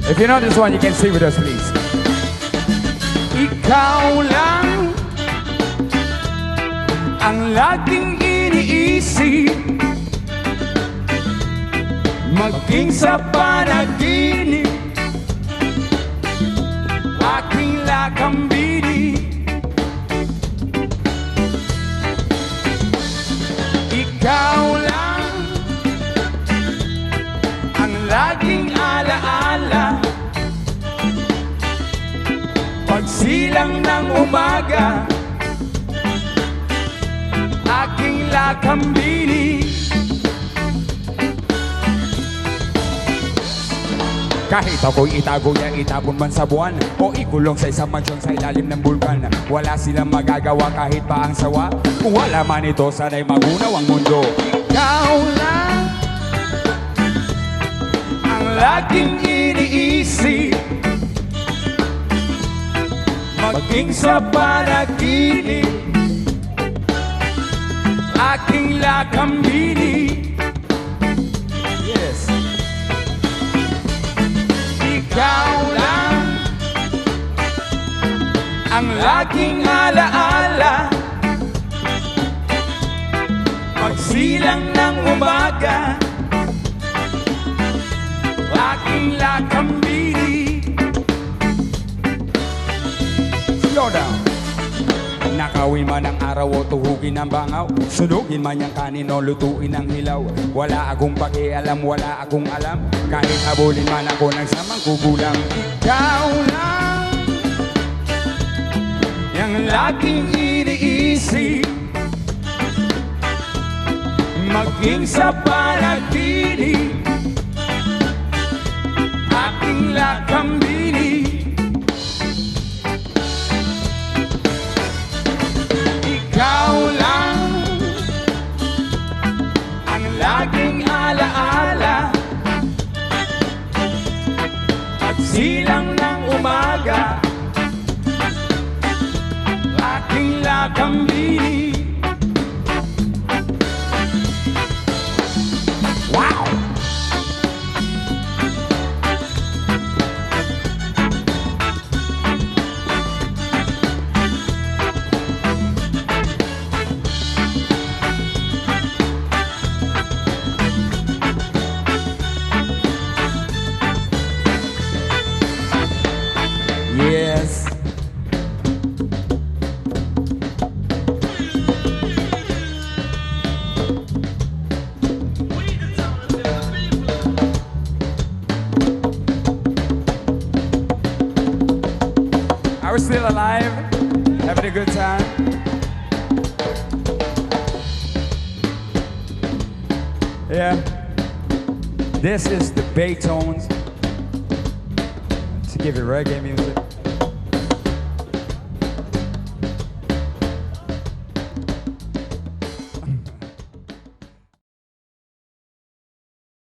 If you know this one, you can sing with us, please. Ikaw lang ang laging iniisip, maging sa panaginip, aking lakambini. Ikaw lang ang laging alaala, pagsilang ng umaga, aking lakambini. Kahit ako'y itago yan, itapon man sa buwan, o ikulong sa isang mansyon sa ilalim ng bulkan, wala silang magagawa kahit pa ang sawa. Kung wala man ito, sana'y magunaw ang mundo. Ikaw lang ang laging iniisip, maging sa panaginip, aking lakambini. Yes. Ikaw lang ang laging alaala, pagsilang ng umaga, aking lakambini. Slow down. Nakawin man ang araw o tuhugin ang bangaw, sunugin man yung kanin o lutuin ang hilaw, wala akong pakialam, wala akong alam, kahit habulin man ako ng samang kugulang. Ikaw lang yung laging iniisip, maging sa panaginip, aking lakambini. Ikaw lang ang laging alaala, pagsilang ng umaga, aking lakambini. Wow! Yes. Are we still alive? Having a good time? Yeah. This is the Baytones to give you reggae music.